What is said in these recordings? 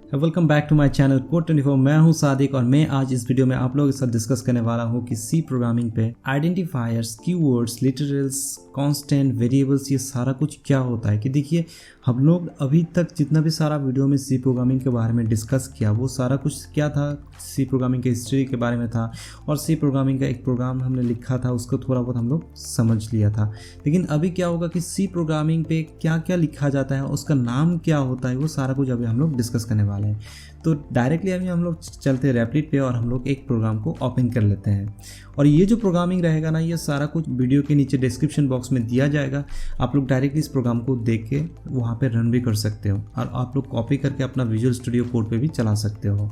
Welcome back to my channel कोड24। मैं हूं सादिक और मैं आज इस वीडियो में आप लोगों के साथ डिस्कस करने वाला हूं कि सी प्रोग्रामिंग पे identifiers, keywords, literals, constant, variables, ये सारा कुछ क्या होता है। कि देखिए, हम लोग अभी तक जितना भी सारा वीडियो में सी प्रोग्रामिंग के बारे में डिस्कस किया वो सारा कुछ क्या था, सी प्रोग्रामिंग की हिस्ट्री के बारे में था और सी प्रोग्रामिंग का एक प्रोग्राम हमने लिखा था, उसको थोड़ा बहुत हम लोग समझ लिया था। लेकिन अभी क्या होगा कि सी प्रोग्रामिंग पे क्या क्या लिखा जाता है, उसका नाम क्या होता है, वो सारा कुछ अभी हम लोग डिस्कस करने वाले हैं। तो डायरेक्टली अभी हम लोग चलते हैं रैपिड पे और हम लोग एक प्रोग्राम को ओपन कर लेते हैं। और ये जो प्रोग्रामिंग रहेगा ना, ये सारा कुछ वीडियो के नीचे डिस्क्रिप्शन बॉक्स में दिया जाएगा। आप लोग डायरेक्टली इस प्रोग्राम को देख के वहाँ पे रन भी कर सकते हो और आप लोग कॉपी करके अपना विजुअल स्टूडियो कोड पे भी चला सकते हो।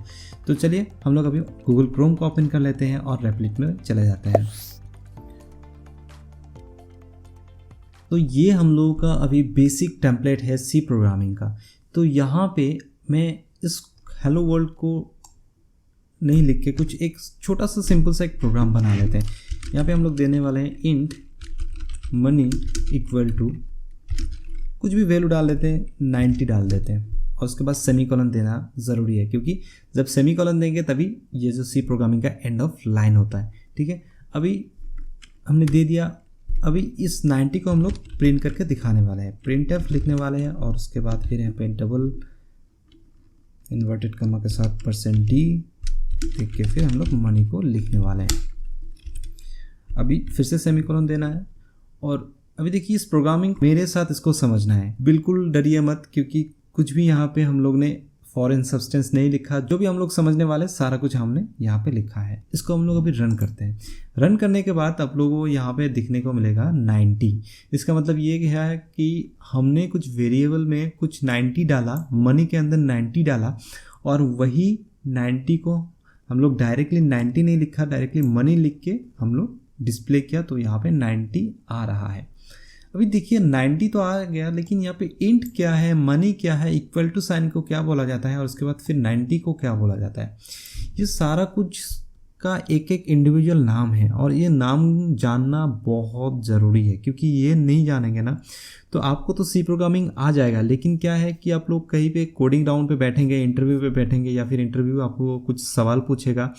तो चलिए हम लोग अभी गूगल क्रोम को ओपन कर लेते हैं और रैपिड में चले जाते हैं। तो ये हम लोगों का अभी बेसिक टेम्पलेट है सी प्रोग्रामिंग का। तो यहाँ पे मैं इस हेलो वर्ल्ड को नहीं लिख के कुछ एक छोटा सा सिंपल सा एक प्रोग्राम बना लेते हैं। यहाँ पे हम लोग देने वाले हैं इंट मनी इक्वल टू कुछ भी वैल्यू डाल देते हैं, 90 डाल देते हैं और उसके बाद सेमीकोलन देना ज़रूरी है, क्योंकि जब सेमीकोलन देंगे तभी ये जो सी प्रोग्रामिंग का एंड ऑफ लाइन होता है। ठीक है, अभी हमने दे दिया। अभी इस 90 को हम लोग प्रिंट करके दिखाने वाले हैं, प्रिंटफ लिखने वाले हैं और उसके बाद फिर यहाँ पे डबल इन्वर्टेड कमा के साथ %d देख के फिर हम लोग मनी को लिखने वाले हैं। अभी फिर से सेमीकोलन देना है और अभी देखिए, इस प्रोग्रामिंग मेरे साथ इसको समझना है। बिल्कुल डरिए मत, क्योंकि कुछ भी यहाँ पे हम लोग ने फॉरेन सब्सटेंस नहीं लिखा। जो भी हम लोग समझने वाले सारा कुछ हमने यहाँ पे लिखा है। इसको हम लोग अभी रन करते हैं। रन करने के बाद आप लोगों को यहाँ पे दिखने को मिलेगा 90। इसका मतलब ये है कि हमने कुछ वेरिएबल में कुछ 90 डाला, मनी के अंदर 90 डाला और वही 90 को हम लोग डायरेक्टली 90 नहीं लिखा, डायरेक्टली मनी लिख के हम लोग डिस्प्ले किया, तो यहाँ पे 90 आ रहा है। अभी देखिए 90 तो आ गया, लेकिन यहाँ पे इंट क्या है, मनी क्या है, इक्वल टू साइन को क्या बोला जाता है और उसके बाद फिर 90 को क्या बोला जाता है, ये सारा कुछ का एक एक इंडिविजुअल नाम है और ये नाम जानना बहुत ज़रूरी है। क्योंकि ये नहीं जानेंगे ना तो आपको तो सी प्रोग्रामिंग आ जाएगा, लेकिन क्या है कि आप लोग कहीं पे कोडिंग राउंड पे बैठेंगे, इंटरव्यू पे बैठेंगे या फिर इंटरव्यू आपको कुछ सवाल पूछेगा,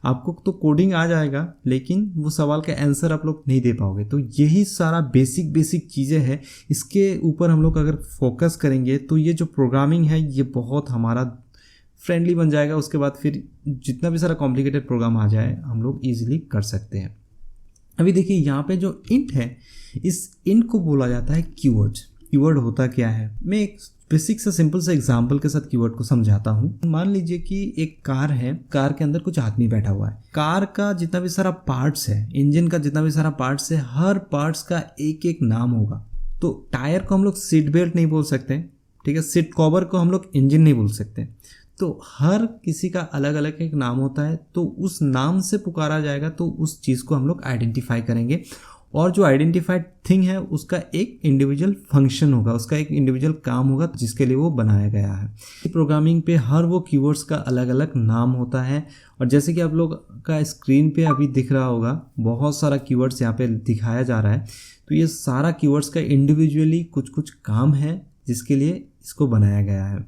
आपको तो कोडिंग आ जाएगा लेकिन वो सवाल का आंसर आप लोग नहीं दे पाओगे। तो यही सारा बेसिक चीज़ें हैं, इसके ऊपर हम लोग अगर फोकस करेंगे तो ये जो प्रोग्रामिंग है ये बहुत हमारा फ्रेंडली बन जाएगा। उसके बाद फिर जितना भी सारा कॉम्प्लिकेटेड प्रोग्राम आ जाए हम लोग ईजिली कर सकते हैं। अभी देखिए यहाँ पे जो इंट है, इस इंट को बोला जाता है कीवर्ड्स। कीवर्ड होता क्या है, मैं एक बेसिक सा सिंपल सा एग्जांपल के साथ कीवर्ड को समझाता हूँ। मान लीजिए कि एक कार है, कार के अंदर कुछ आदमी बैठा हुआ है। कार का जितना भी सारा पार्ट्स है, इंजन का जितना भी सारा पार्ट्स है, हर पार्ट्स का एक एक नाम होगा। तो टायर को हम लोग सीट बेल्ट नहीं बोल सकते, ठीक है, सीट कवर को हम लोग इंजन नहीं बोल सकते। तो हर किसी का अलग अलग एक नाम होता है, तो उस नाम से पुकारा जाएगा तो उस चीज़ को हम लोग आइडेंटिफाई करेंगे और जो आइडेंटिफाइड थिंग है उसका एक इंडिविजुअल फंक्शन होगा, उसका एक इंडिविजुअल काम होगा जिसके लिए वो बनाया गया है। प्रोग्रामिंग पे हर वो कीवर्ड्स का अलग अलग नाम होता है और जैसे कि आप लोग का स्क्रीन पे अभी दिख रहा होगा, बहुत सारा कीवर्ड्स यहाँ पे दिखाया जा रहा है। तो ये सारा कीवर्ड्स का इंडिविजुअली कुछ कुछ काम है जिसके लिए इसको बनाया गया है।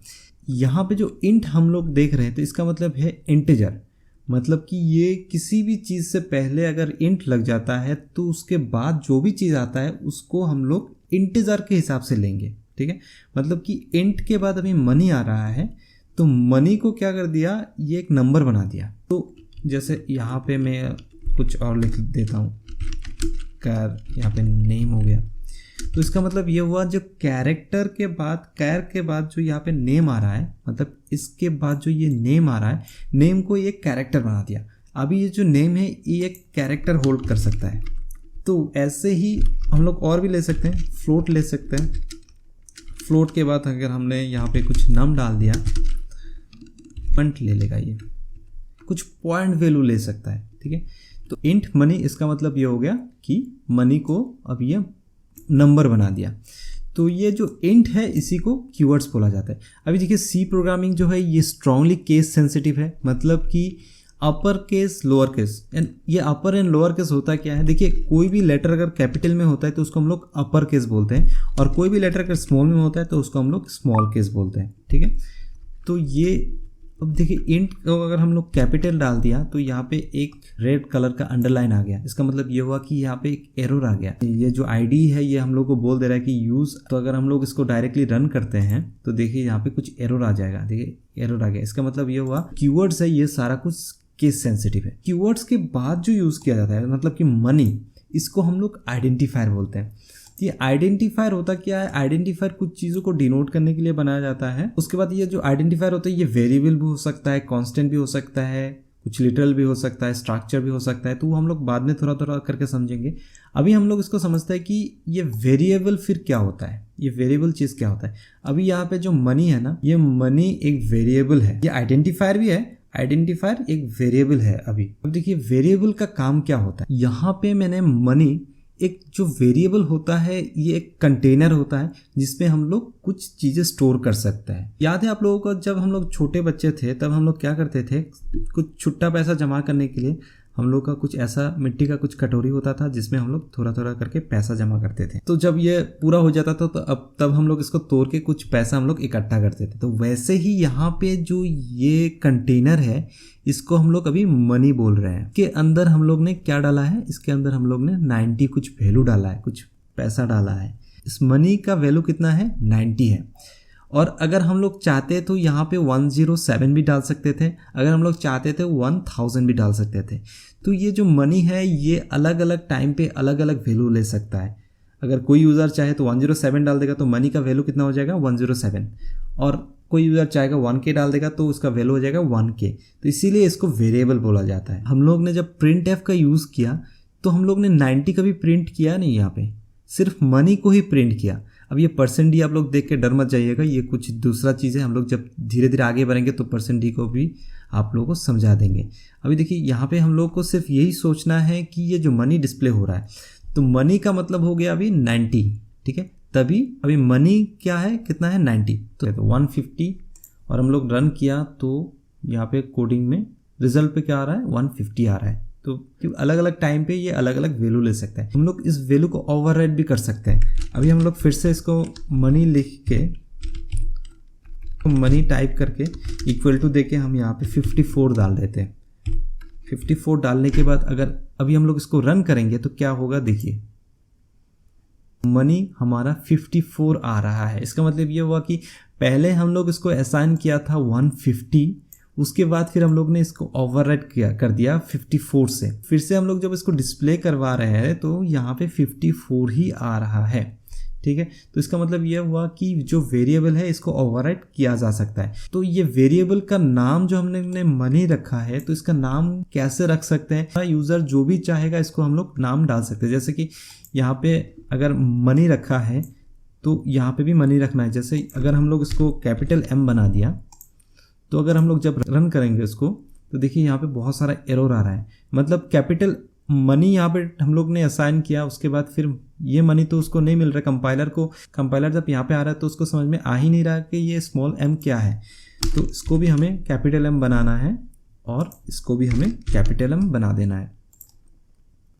यहाँ पे जो इंट हम लोग देख रहे हैं तो इसका मतलब है इंटीजर, मतलब कि ये किसी भी चीज़ से पहले अगर इंट लग जाता है तो उसके बाद जो भी चीज़ आता है उसको हम लोग इंटीजर के हिसाब से लेंगे। ठीक है, मतलब कि इंट के बाद अभी मनी आ रहा है तो मनी को क्या कर दिया, ये एक नंबर बना दिया। तो जैसे यहाँ पे मैं कुछ और लिख देता हूँ, कार, यहाँ पे नेम हो गया। तो इसका मतलब ये हुआ, जो कैरेक्टर के बाद, कैर के बाद जो यहाँ पे नेम आ रहा है, मतलब इसके बाद जो ये नेम आ रहा है, नेम को ये कैरेक्टर बना दिया। अभी ये जो नेम है ये एक कैरेक्टर होल्ड कर सकता है। तो ऐसे ही हम लोग और भी ले सकते हैं, फ्लोट ले सकते हैं। फ्लोट के बाद अगर हमने यहाँ पे कुछ नम डाल दिया, पॉइंट ले लेगा, ये कुछ पॉइंट वैल्यू ले सकता है। ठीक है, तो इंट मनी, इसका मतलब ये हो गया कि मनी को अब ये नंबर बना दिया। तो ये जो इंट है इसी को कीवर्ड्स बोला जाता है। अभी देखिए सी प्रोग्रामिंग जो है ये स्ट्रांगली केस सेंसिटिव है, मतलब कि upper case, lower case. And ये अपर एंड लोअर केस होता क्या है, देखिए कोई भी लेटर अगर कैपिटल में होता है तो उसको हम लोग अपर केस बोलते हैं और कोई भी लेटर अगर स्मॉल में होता है तो उसको हम लोग स्मॉल केस बोलते हैं। ठीक है, तो ये अब देखिए इंट को अगर हम लोग कैपिटल डाल दिया तो यहाँ पे एक रेड कलर का अंडरलाइन आ गया। इसका मतलब ये हुआ कि यहाँ पे एक एरर आ गया। ये जो आईडी है ये हम लोग को बोल दे रहा है कि यूज़, तो अगर हम लोग इसको डायरेक्टली रन करते हैं तो देखिए यहाँ पे कुछ एरर आ जाएगा। देखिए एरर आ गया। इसका मतलब ये हुआ कीवर्ड्स है, ये सारा कुछ केस सेंसिटिव है। कीवर्ड्स के बाद जो यूज़ किया जाता है मतलब कि मनी, इसको हम लोग आइडेंटिफायर बोलते हैं। ये आइडेंटिफायर होता क्या है? आइडेंटिफायर कुछ चीज़ों को डिनोट करने के लिए बनाया जाता है। उसके बाद ये जो आइडेंटिफायर होता है ये वेरिएबल भी हो सकता है, कांस्टेंट भी हो सकता है, कुछ लिटरल भी हो सकता है, स्ट्रक्चर भी हो सकता है। तो वो हम लोग बाद में थोड़ा थोड़ा करके समझेंगे। अभी हम लोग इसको समझते हैं कि ये वेरिएबल फिर क्या होता है, ये वेरिएबल चीज़ क्या होता है। अभी यहाँ पे जो मनी है ना, ये मनी एक वेरिएबल है। ये आइडेंटिफायर भी है, आइडेंटिफायर एक वेरिएबल है। अभी अब देखिए वेरिएबल का काम क्या होता है। यहाँ पे मैंने मनी, एक जो वेरिएबल होता है ये एक कंटेनर होता है जिसमें हम लोग कुछ चीज़ें स्टोर कर सकते हैं। याद है आप लोगों को जब हम लोग छोटे बच्चे थे तब हम लोग क्या करते थे, कुछ छुट्टा पैसा जमा करने के लिए हम लोग का कुछ ऐसा मिट्टी का कुछ कटोरी होता था जिसमें हम लोग थोड़ा थोड़ा करके पैसा जमा करते थे। तो जब ये पूरा हो जाता था तो अब तब हम लोग इसको तोड़ के कुछ पैसा हम लोग इकट्ठा करते थे। तो वैसे ही यहाँ पे जो ये कंटेनर है इसको हम लोग अभी मनी बोल रहे हैं। इसके अंदर हम लोग ने क्या डाला है, इसके अंदर हम लोग ने 90 कुछ वैल्यू डाला है, कुछ पैसा डाला है। इस मनी का वैल्यू कितना है, 90 है। और अगर हम लोग चाहते तो यहाँ पे 107 भी डाल सकते थे, अगर हम लोग चाहते थे 1000 भी डाल सकते थे। तो ये जो मनी है ये अलग अलग टाइम पे अलग अलग वैल्यू ले सकता है। अगर कोई यूज़र चाहे तो 107 डाल देगा तो मनी का वैल्यू कितना हो जाएगा, 107। और कोई यूज़र चाहेगा 1K डाल देगा तो उसका वैल्यू हो जाएगा 1K। तो इसीलिए इसको वेरिएबल बोला जाता है। हम लोग ने जब प्रिंट एफ का यूज़ किया तो हम लोग ने 90 का भी प्रिंट किया नहीं, यहाँ पे सिर्फ मनी को ही प्रिंट किया। अब ये परसेंट डी आप लोग देख के डर मत जाइएगा, ये कुछ दूसरा चीज़ है। हम लोग जब धीरे धीरे आगे बढ़ेंगे तो परसेंट डी को भी आप लोगों को समझा देंगे। अभी देखिए यहाँ पे हम लोग को सिर्फ यही सोचना है कि ये जो मनी डिस्प्ले हो रहा है तो मनी का मतलब हो गया अभी 90, ठीक है। तभी अभी मनी क्या है, कितना है, 90। तो 150 और हम लोग रन किया तो यहाँ पे कोडिंग में रिजल्ट पे क्या आ रहा है, 150 आ रहा है। तो अलग अलग टाइम पे ये अलग अलग वैल्यू ले सकते हैं। हम लोग इस वैल्यू को ओवरराइड भी कर सकते हैं। अभी हम लोग फिर से इसको मनी लिख के, मनी टाइप करके इक्वल टू देके हम यहाँ पे 54 डाल देते हैं। 54 डालने के बाद अगर अभी हम लोग इसको रन करेंगे तो क्या होगा, देखिए मनी हमारा 54 आ रहा है। इसका मतलब ये हुआ कि पहले हम लोग इसको असाइन किया था 150, उसके बाद फिर हम लोग ने इसको ओवरराइड कर दिया 54 से। फिर से हम लोग जब इसको डिस्प्ले करवा रहे हैं तो यहाँ पे 54 ही आ रहा है, ठीक है। तो इसका मतलब यह हुआ कि जो वेरिएबल है इसको ओवरराइड किया जा सकता है। तो ये वेरिएबल का नाम जो हमने मनी रखा है तो इसका नाम कैसे रख सकते हैं, यूज़र जो भी चाहेगा इसको हम लोग नाम डाल सकते हैं। जैसे कि यहाँ पे अगर मनी रखा है तो यहाँ पे भी मनी रखना है। जैसे अगर हम लोग इसको कैपिटल M बना दिया तो अगर हम लोग जब रन करेंगे इसको तो देखिए यहाँ पे बहुत सारा एरर आ रहा है। मतलब कैपिटल मनी यहाँ पे हम लोग ने असाइन किया, उसके बाद फिर ये मनी तो उसको नहीं मिल रहा। कंपाइलर जब यहाँ पे आ रहा है तो उसको समझ में आ ही नहीं रहा कि ये स्मॉल m क्या है। तो इसको भी हमें कैपिटल M बनाना है और इसको भी हमें कैपिटल M बना देना है,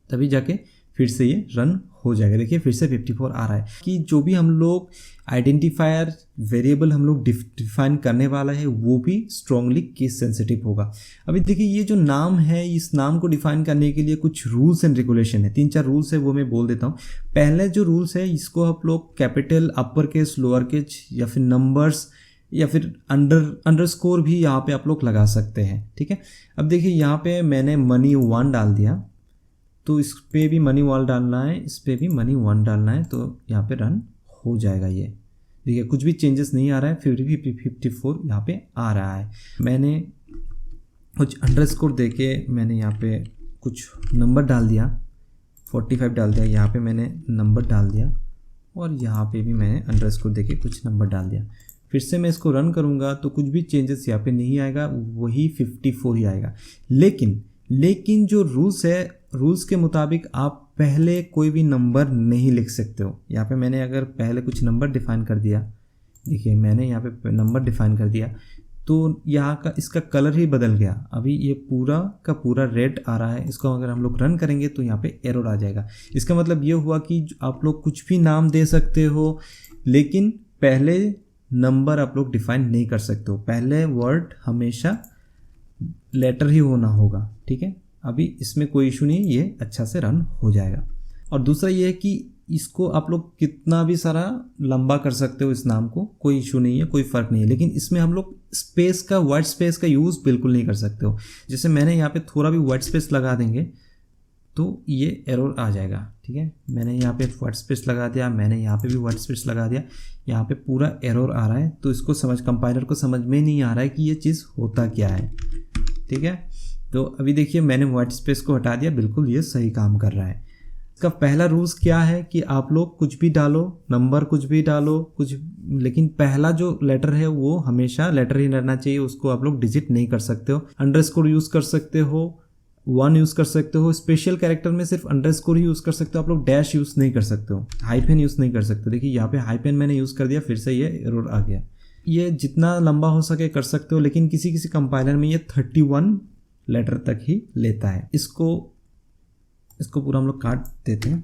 तभी जाके फिर से ये रन हो जाएगा। देखिए फिर से 54 आ रहा है कि जो भी हम लोग आइडेंटिफायर वेरिएबल हम लोग डिफाइन करने वाला है वो भी स्ट्रांगली केस सेंसिटिव होगा। अभी देखिए ये जो नाम है, इस नाम को डिफाइन करने के लिए कुछ रूल्स एंड रेगुलेशन है। 3-4 रूल्स है वो मैं बोल देता हूँ। पहले जो रूल्स है इसको आप लोग capital, upper case, lower case या फिर नंबर्स या फिर अंडरस्कोर भी यहाँ पे आप लोग लगा सकते हैं, ठीक है। अब देखिए यहाँ पे मैंने मनी 1 डाल दिया तो इस पे भी मनी 1 डालना है, इस पे भी मनी 1 डालना है, तो यहाँ पे रन हो जाएगा। ये देखिए कुछ भी चेंजेस नहीं आ रहा है, फिर भी 54 यहाँ पे आ रहा है। मैंने कुछ अंडरस्कोर देके मैंने यहाँ पे कुछ नंबर डाल दिया, 45 डाल दिया, यहाँ पे मैंने नंबर डाल दिया और यहाँ पे भी मैंने अंडरस्कोर देके कुछ नंबर डाल दिया। फिर से मैं इसको रन करूँगा तो कुछ भी चेंजेस यहाँ पे नहीं आएगा, वही 54 ही आएगा। लेकिन जो रूल्स है, रूल्स के मुताबिक आप पहले कोई भी नंबर नहीं लिख सकते हो। यहाँ पे मैंने अगर पहले कुछ नंबर डिफ़ाइन कर दिया, देखिए मैंने यहाँ पे नंबर डिफ़ाइन कर दिया तो यहाँ का इसका कलर ही बदल गया। अभी ये पूरा का पूरा रेड आ रहा है। इसको अगर हम लोग रन करेंगे तो यहाँ पे एरर आ जाएगा। इसका मतलब ये हुआ कि आप लोग कुछ भी नाम दे सकते हो, लेकिन पहले नंबर आप लोग डिफाइन नहीं कर सकते हो, पहले वर्ड हमेशा लेटर ही होना होगा, ठीक है। अभी इसमें कोई इशू नहीं, ये अच्छा से रन हो जाएगा। और दूसरा ये है कि इसको आप लोग कितना भी सारा लंबा कर सकते हो इस नाम को, कोई इशू नहीं है, कोई फ़र्क नहीं है, लेकिन इसमें हम लोग स्पेस का, वाइट स्पेस का यूज़ बिल्कुल नहीं कर सकते हो। जैसे मैंने यहाँ पे थोड़ा भी वाइट स्पेस लगा देंगे तो ये एरर आ जाएगा, ठीक है। मैंने यहाँ पे वाइट स्पेस लगा दिया, मैंने यहाँ पे भी वाइट स्पेस लगा दिया, यहाँ पे पूरा एरर आ रहा है। तो इसको कंपाइलर को समझ में नहीं आ रहा है कि ये चीज़ होता क्या है, ठीक है। तो अभी देखिए मैंने वाइट स्पेस को हटा दिया, बिल्कुल ये सही काम कर रहा है। इसका पहला रूल्स क्या है कि आप लोग कुछ भी डालो, नंबर कुछ भी डालो, लेकिन पहला जो लेटर है वो हमेशा लेटर ही रहना चाहिए, उसको आप लोग डिजिट नहीं कर सकते हो। अंडरस्कोर यूज़ कर सकते हो, 1 यूज़ कर सकते हो, स्पेशल कैरेक्टर में सिर्फ अंडरस्कोर ही यूज़ कर सकते हो, आप लोग डैश यूज़ नहीं कर सकते हो, हाइफेन यूज़ नहीं कर सकते। देखिए यहाँ पे हाइफेन मैंने यूज़ कर दिया, फिर से ये एरर आ गया। ये जितना लंबा हो सके कर सकते हो, लेकिन किसी किसी कंपाइलर में ये 31 लेटर तक ही लेता है। इसको पूरा हम लोग काट देते हैं।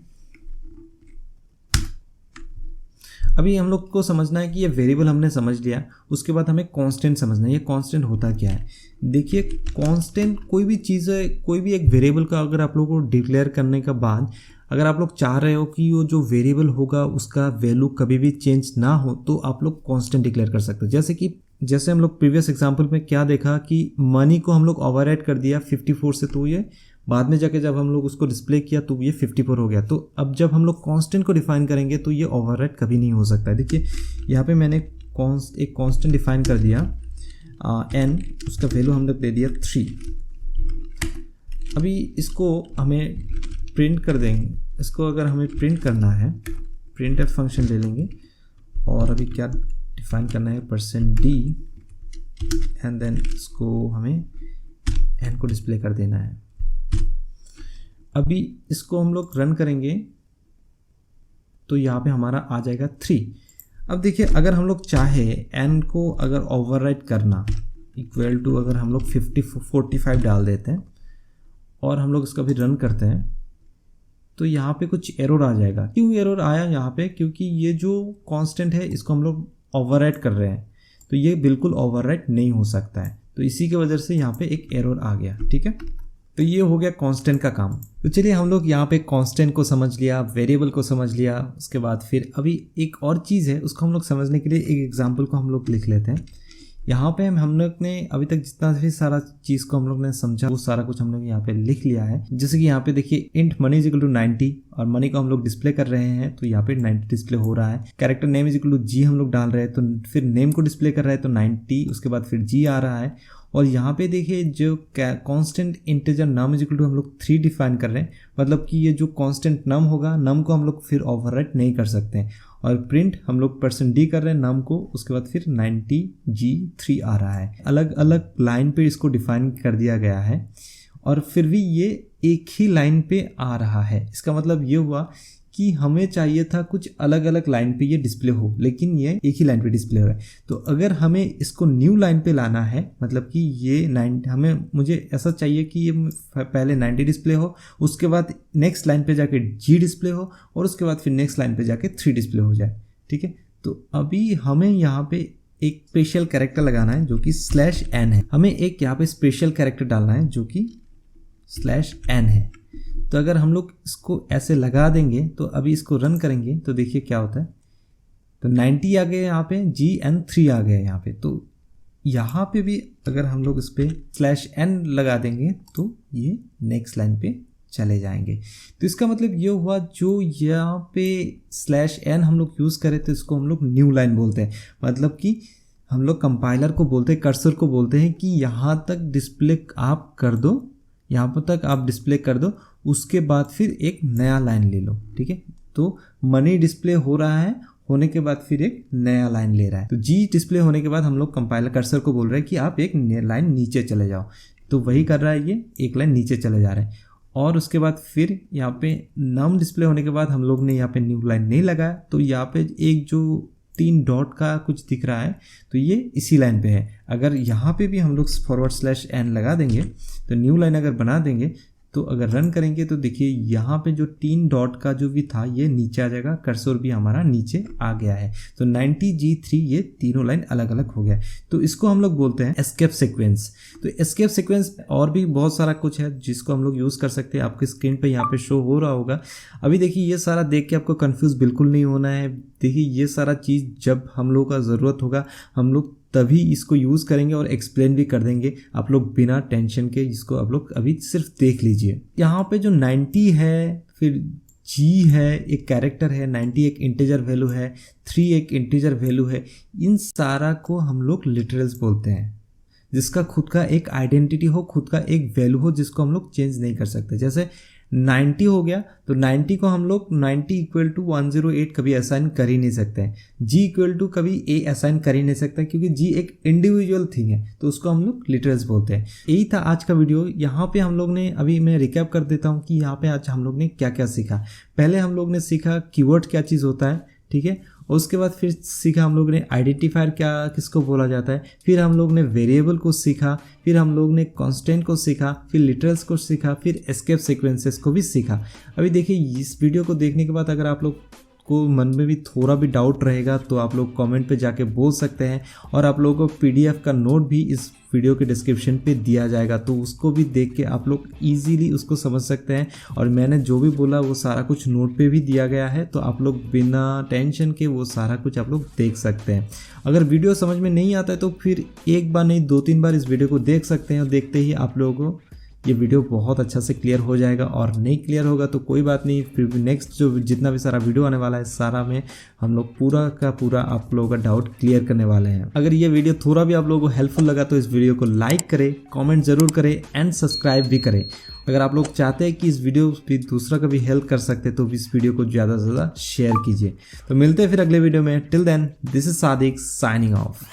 अभी हम लोग को समझना है कि ये वेरिएबल हमने समझ लिया, उसके बाद हमें कांस्टेंट समझना है। ये कांस्टेंट होता क्या है? देखिए कांस्टेंट कोई भी चीज़ है, कोई भी एक वेरिएबल का अगर आप लोग को डिक्लेयर करने के बाद अगर आप लोग चाह रहे हो कि वो जो वेरिएबल होगा उसका वैल्यू कभी भी चेंज ना हो, तो आप लोग कांस्टेंट डिक्लेयर कर सकते हो। जैसे हम लोग प्रीवियस एग्जांपल में क्या देखा कि मनी को हम लोग ओवरराइड कर दिया 54 से, तो ये बाद में जाके जब हम लोग उसको डिस्प्ले किया तो ये 54 हो गया। तो अब जब हम लोग कांस्टेंट को डिफाइन करेंगे तो ये ओवरराइड कभी नहीं हो सकता है। देखिए यहाँ पे मैंने एक कांस्टेंट डिफाइन कर दिया n, उसका वैल्यू हम लोग दे दिया 3। अभी इसको हमें प्रिंट कर देंगे। इसको अगर हमें प्रिंट करना है, प्रिंटफ फंक्शन ले लेंगे और अभी क्या डिफाइन करना है, %d एंड देन इसको हमें n को डिस्प्ले कर देना है। अभी इसको हम लोग रन करेंगे तो यहाँ पे हमारा आ जाएगा 3। अब देखिए अगर हम लोग चाहे n को अगर ओवरराइट करना इक्वल टू अगर हम लोग 45 डाल देते हैं और हम लोग इसका भी रन करते हैं तो यहाँ पे कुछ एरर आ जाएगा। क्यों एरर आया यहाँ पे? क्योंकि ये जो कांस्टेंट है इसको हम लोग ओवरराइट कर रहे हैं, तो ये बिल्कुल ओवरराइट नहीं हो सकता है। तो इसी की वजह से यहाँ पे एक एरर आ गया, ठीक है। तो ये हो गया कांस्टेंट का काम। तो चलिए हम लोग यहाँ पे कांस्टेंट को समझ लिया, वेरिएबल को समझ लिया, उसके बाद फिर अभी एक और चीज़ है उसको हम लोग समझने के लिए एक एग्जांपल को हम लोग लिख लेते हैं। यहाँ पे हम लोग ने अभी तक जितना भी सारा चीज़ को हम लोग ने समझा वो सारा कुछ हम लोग यहाँ पे लिख लिया है। जैसे कि यहाँ पे देखिए int money is equal to 90 और मनी को हम लोग डिस्प्ले कर रहे हैं तो यहाँ पे 90 डिस्प्ले हो रहा है। Character name is equal to G हम लोग डाल रहे हैं तो फिर नेम को डिस्प्ले कर रहे हैं तो 90, उसके बाद फिर जी आ रहा है। और यहाँ पे देखिए जो constant integer num is equal to हम लोग 3 डिफाइन कर रहे हैं, मतलब कि ये जो कांस्टेंट नम होगा, नम को हम लोग फिर ओवरराइट नहीं कर सकते हैं। और प्रिंट हम लोग %d कर रहे हैं नम को, उसके बाद फिर 90G3 आ रहा है। अलग अलग लाइन पे इसको डिफाइन कर दिया गया है और फिर भी ये एक ही लाइन पे आ रहा है। इसका मतलब ये हुआ कि हमें चाहिए था कुछ अलग अलग लाइन पे ये डिस्प्ले हो, लेकिन ये एक ही लाइन पे डिस्प्ले हो रहा है। तो अगर हमें इसको न्यू लाइन पे लाना है, मतलब कि ये मुझे ऐसा चाहिए कि ये पहले 90 डिस्प्ले हो, उसके बाद नेक्स्ट लाइन पे जाके G डिस्प्ले हो और उसके बाद फिर नेक्स्ट लाइन पे जाके 3 डिस्प्ले हो जाए, ठीक है। तो अभी हमें यहाँ पे एक स्पेशल कैरेक्टर लगाना है जो कि /n है। हमें एक यहाँ पे स्पेशल कैरेक्टर डालना है जो कि /n है। तो अगर हम लोग इसको ऐसे लगा देंगे तो अभी इसको रन करेंगे तो देखिए क्या होता है। तो 90 आ गए यहाँ पे, GN3 आ गए यहाँ पे। तो यहाँ पे भी अगर हम लोग इस पे /n लगा देंगे तो ये नेक्स्ट लाइन पे चले जाएंगे। तो इसका मतलब ये हुआ जो यहाँ पे /n हम लोग यूज़ करें तो इसको हम लोग न्यू लाइन बोलते हैं। मतलब कि हम लोग कंपाइलर को बोलते हैं, कर्सर को बोलते हैं कि यहाँ तक डिस्प्ले आप कर दो, यहाँ पर तक आप डिस्प्ले कर दो, उसके बाद फिर एक नया लाइन ले लो, ठीक है। तो मनी डिस्प्ले हो रहा है, होने के बाद फिर एक नया लाइन ले रहा है। तो जी डिस्प्ले होने के बाद हम लोग कंपाइलर कर्सर को बोल रहे हैं कि आप एक लाइन नीचे चले जाओ। तो वही कर रहा है, ये एक लाइन नीचे चले जा रहे हैं। और उसके बाद फिर यहाँ पे नम डिस्प्ले होने के बाद हम लोग ने यहाँ पे न्यू लाइन नहीं लगाया, तो यहाँ पे एक जो 3 डॉट का कुछ दिख रहा है तो ये इसी लाइन पे है। अगर यहाँ पे भी हम लोग /n लगा देंगे तो न्यू लाइन अगर बना देंगे तो अगर रन करेंगे तो देखिए यहाँ पे जो 3 डॉट का जो भी था ये नीचे आ जाएगा, कर्सर भी हमारा नीचे आ गया है। तो 90G3 ये तीनों लाइन अलग अलग हो गया। तो इसको हम लोग बोलते हैं एस्केप सीक्वेंस। तो एस्केप सीक्वेंस और भी बहुत सारा कुछ है जिसको हम लोग यूज़ कर सकते हैं। आपकी स्क्रीन पे यहाँ पे शो हो रहा होगा। अभी देखिए ये सारा देख के आपको कंफ्यूज बिल्कुल नहीं होना है। देखिए ये सारा चीज़ जब हम लोग का ज़रूरत होगा हम लोग तभी इसको यूज़ करेंगे और एक्सप्लेन भी कर देंगे आप लोग बिना टेंशन के। इसको आप लोग अभी सिर्फ देख लीजिए। यहाँ पे जो 90 है, फिर G है एक कैरेक्टर है, 90 एक इंटीजर वैल्यू है, 3 एक इंटीजर वैल्यू है, इन सारा को हम लोग लिटरल्स बोलते हैं, जिसका खुद का एक आइडेंटिटी हो, खुद का एक वैल्यू हो जिसको हम लोग चेंज नहीं कर सकते। जैसे 90 हो गया तो 90 को हम लोग 90 = 108 कभी असाइन कर ही नहीं सकते हैं। G = कभी A असाइन कर ही नहीं सकता क्योंकि G एक इंडिविजुअल थिंग है, तो उसको हम लोग लिटरल्स बोलते हैं। यही था आज का वीडियो। यहाँ पे हम लोग ने, अभी मैं रिकैप कर देता हूँ कि यहाँ पे आज हम लोग ने क्या क्या सीखा। पहले हम लोग ने सीखा कीवर्ड क्या चीज़ होता है, ठीक है। उसके बाद फिर सीखा हम लोग ने आइडेंटिफायर क्या किसको बोला जाता है, फिर हम लोग ने वेरिएबल को सीखा, फिर हम लोग ने कांस्टेंट को सीखा, फिर लिटरल्स को सीखा, फिर एस्केप सीक्वेंसेस को भी सीखा। अभी देखिए इस वीडियो को देखने के बाद अगर आप लोग को मन में भी थोड़ा भी डाउट रहेगा तो आप लोग कमेंट पे जाके बोल सकते हैं, और आप लोगों को PDF का नोट भी इस वीडियो के डिस्क्रिप्शन पे दिया जाएगा, तो उसको भी देख के आप लोग इजीली उसको समझ सकते हैं। और मैंने जो भी बोला वो सारा कुछ नोट पे भी दिया गया है, तो आप लोग बिना टेंशन के वो सारा कुछ आप लोग देख सकते हैं। अगर वीडियो समझ में नहीं आता है तो फिर एक बार नहीं 2-3 बार इस वीडियो को देख सकते हैं, और देखते ही आप लोगों को ये वीडियो बहुत अच्छा से क्लियर हो जाएगा। और नहीं क्लियर होगा तो कोई बात नहीं, फिर नेक्स्ट जो जितना भी सारा वीडियो आने वाला है सारा में हम लोग पूरा का पूरा आप लोगों का डाउट क्लियर करने वाले हैं। अगर ये वीडियो थोड़ा भी आप लोगों को हेल्पफुल लगा तो इस वीडियो को लाइक करें, कमेंट जरूर करें एंड सब्सक्राइब भी करें। अगर आप लोग चाहते हैं कि इस वीडियो भी दूसरा का भी हेल्प कर सकते तो इस वीडियो को ज़्यादा से ज़्यादा शेयर कीजिए। तो मिलते हैं फिर अगले वीडियो में। Till then this is Sadiq signing of.